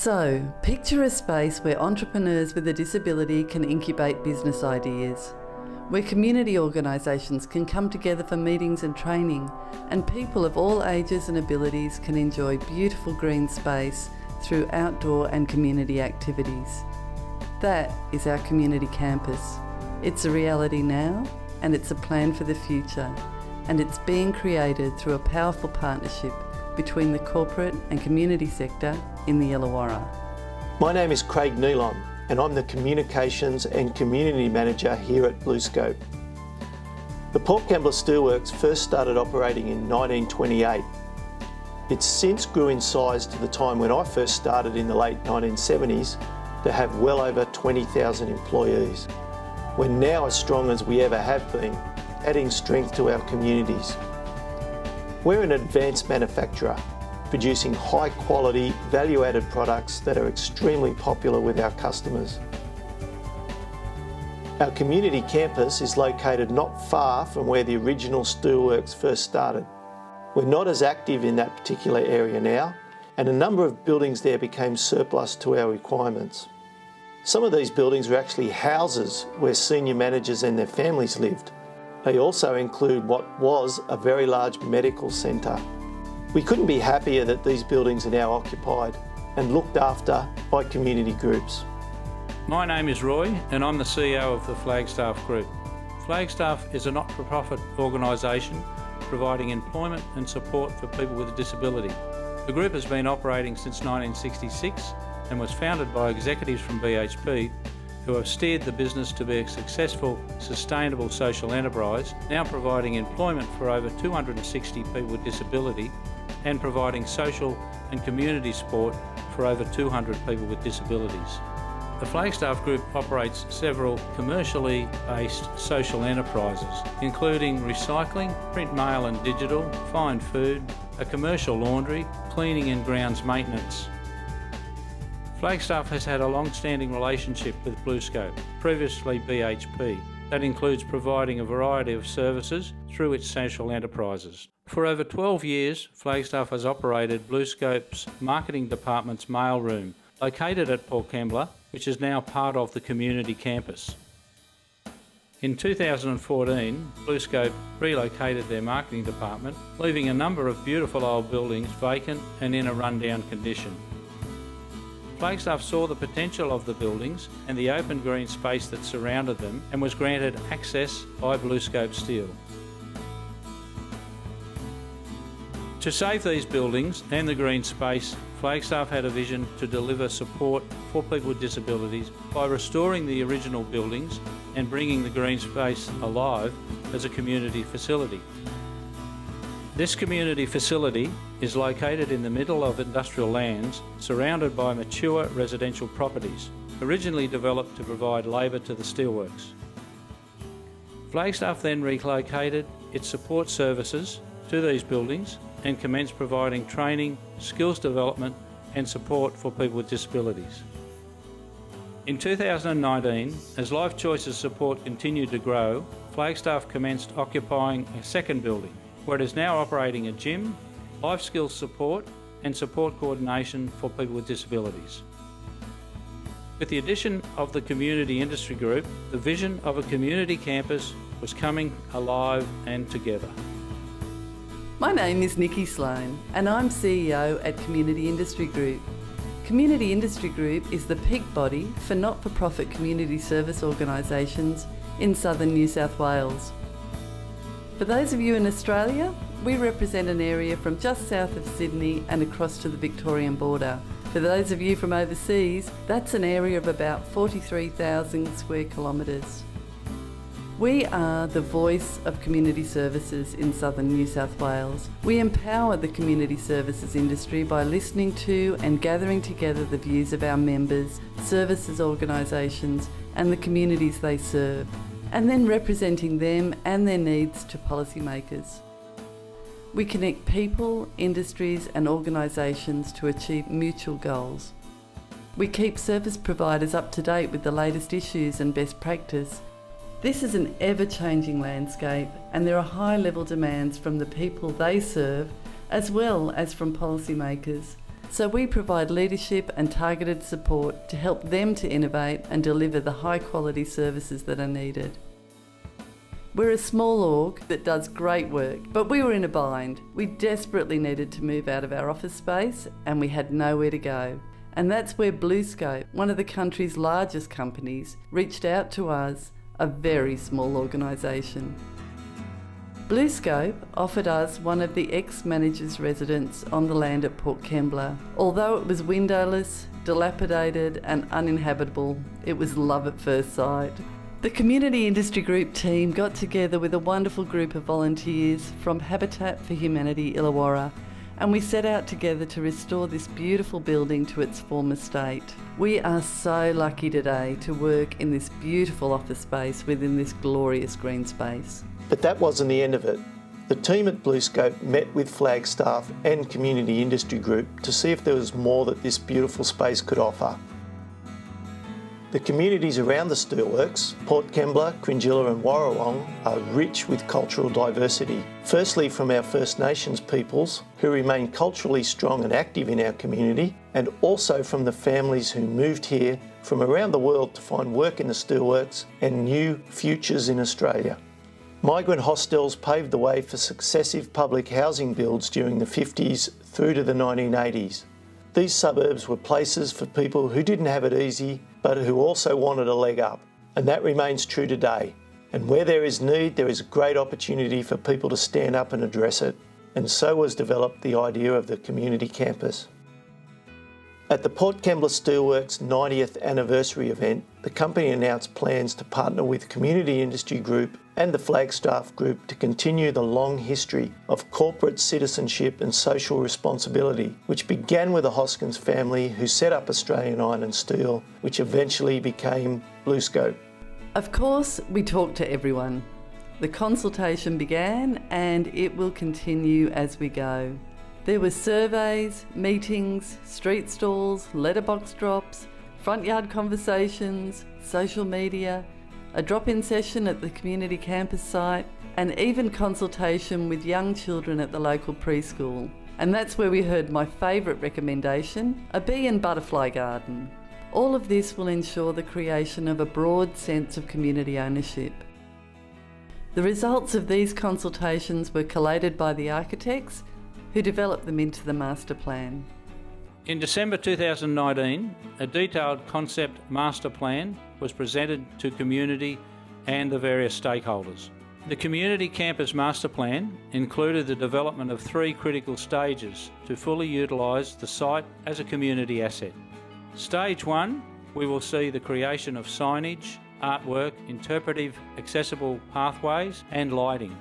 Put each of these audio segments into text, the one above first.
So, picture a space where entrepreneurs with a disability can incubate business ideas, where community organisations can come together for meetings and training, and people of all ages and abilities can enjoy beautiful green space through outdoor and community activities. That is our community campus. It's a reality now, and it's a plan for the future, and it's being created through a powerful partnership between the corporate and community sector in the Illawarra. My name is Craig Nealon, and I'm the Communications and Community Manager here at BlueScope. The Port Kembla Steelworks first started operating in 1928. It's since grew in size to the time when I first started in the late 1970s to have well over 20,000 employees. We're now as strong as we ever have been, adding strength to our communities. We're an advanced manufacturer, producing high quality, value-added products that are extremely popular with our customers. Our community campus is located not far from where the original steelworks first started. We're not as active in that particular area now, and a number of buildings there became surplus to our requirements. Some of these buildings are actually houses where senior managers and their families lived. They also include what was a very large medical centre. We couldn't be happier that these buildings are now occupied and looked after by community groups. My name is Roy and I'm the CEO of the Flagstaff Group. Flagstaff is a not-for-profit organisation providing employment and support for people with a disability. The group has been operating since 1966 and was founded by executives from BHP who have steered the business to be a successful, sustainable social enterprise, now providing employment for over 260 people with disability and providing social and community support for over 200 people with disabilities. The Flagstaff Group operates several commercially based social enterprises, including recycling, print, mail and digital, fine food, a commercial laundry, cleaning and grounds maintenance. Flagstaff has had a long-standing relationship with BlueScope, previously BHP, that includes providing a variety of services through its social enterprises. For over 12 years, Flagstaff has operated BlueScope's marketing department's mailroom, located at Port Kembla, which is now part of the community campus. In 2014, BlueScope relocated their marketing department, leaving a number of beautiful old buildings vacant and in a rundown condition. Flagstaff saw the potential of the buildings and the open green space that surrounded them and was granted access by BlueScope Steel. To save these buildings and the green space, Flagstaff had a vision to deliver support for people with disabilities by restoring the original buildings and bringing the green space alive as a community facility. This community facility is located in the middle of industrial lands surrounded by mature residential properties, originally developed to provide labour to the steelworks. Flagstaff then relocated its support services to these buildings and commenced providing training, skills development and support for people with disabilities. In 2019, as Life Choices support continued to grow, Flagstaff commenced occupying a second building, where it is now operating a gym, life skills support and support coordination for people with disabilities. With the addition of the Community Industry Group, the vision of a community campus was coming alive and together. My name is Nikki Sloan and I'm CEO at Community Industry Group. Community Industry Group is the peak body for not-for-profit community service organisations in southern New South Wales. For those of you in Australia, we represent an area from just south of Sydney and across to the Victorian border. For those of you from overseas, that's an area of about 43,000 square kilometres. We are the voice of community services in southern New South Wales. We empower the community services industry by listening to and gathering together the views of our members, services organisations and the communities they serve, and then representing them and their needs to policymakers. We connect people, industries and organisations to achieve mutual goals. We keep service providers up to date with the latest issues and best practice. This is an ever-changing landscape and there are high-level demands from the people they serve as well as from policymakers. So we provide leadership and targeted support to help them to innovate and deliver the high quality services that are needed. We're a small org that does great work, but we were in a bind. We desperately needed to move out of our office space and we had nowhere to go. And that's where BlueScope, one of the country's largest companies, reached out to us, a very small organisation. BlueScope offered us one of the ex-manager's residence on the land at Port Kembla. Although it was windowless, dilapidated and uninhabitable, it was love at first sight. The Community Industry Group team got together with a wonderful group of volunteers from Habitat for Humanity Illawarra, and we set out together to restore this beautiful building to its former state. We are so lucky today to work in this beautiful office space within this glorious green space. But that wasn't the end of it. The team at BlueScope met with Flagstaff and Community Industry Group to see if there was more that this beautiful space could offer. The communities around the steelworks, Port Kembla, Cringilla and Warrawong, are rich with cultural diversity. Firstly from our First Nations peoples, who remain culturally strong and active in our community, and also from the families who moved here from around the world to find work in the steelworks and new futures in Australia. Migrant hostels paved the way for successive public housing builds during the 50s through to the 1980s. These suburbs were places for people who didn't have it easy, but who also wanted a leg up. And that remains true today. And where there is need, there is a great opportunity for people to stand up and address it. And so was developed the idea of the community campus. At the Port Kembla Steelworks 90th anniversary event, the company announced plans to partner with Community Industry Group and the Flagstaff Group to continue the long history of corporate citizenship and social responsibility, which began with the Hoskins family who set up Australian Iron and Steel, which eventually became BlueScope. Of course, we talked to everyone. The consultation began and it will continue as we go. There were surveys, meetings, street stalls, letterbox drops, front yard conversations, social media, a drop-in session at the community campus site, and even consultation with young children at the local preschool. And that's where we heard my favourite recommendation, a bee and butterfly garden. All of this will ensure the creation of a broad sense of community ownership. The results of these consultations were collated by the architects who developed them into the master plan. In December 2019, a detailed concept master plan was presented to community and the various stakeholders. The Community Campus Master Plan included the development of 3 critical stages to fully utilise the site as a community asset. Stage 1, we will see the creation of signage, artwork, interpretive accessible pathways and lighting.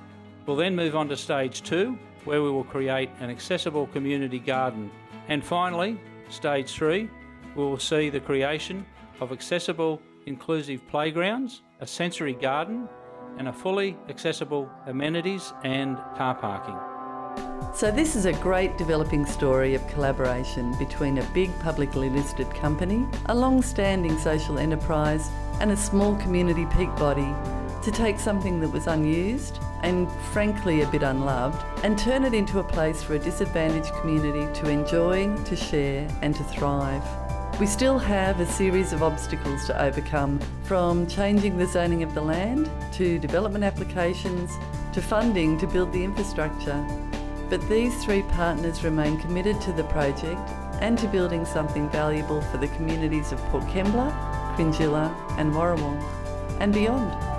We'll then move on to Stage 2, where we will create an accessible community garden. And finally, Stage 3, we will see the creation of accessible inclusive playgrounds, a sensory garden, and a fully accessible amenities and car parking. So this is a great developing story of collaboration between a big publicly listed company, a long-standing social enterprise, and a small community peak body to take something that was unused and frankly a bit unloved and turn it into a place for a disadvantaged community to enjoy, to share and to thrive. We still have a series of obstacles to overcome, from changing the zoning of the land, to development applications, to funding to build the infrastructure. But these 3 partners remain committed to the project and to building something valuable for the communities of Port Kembla, Cringilla and Warrawong and beyond.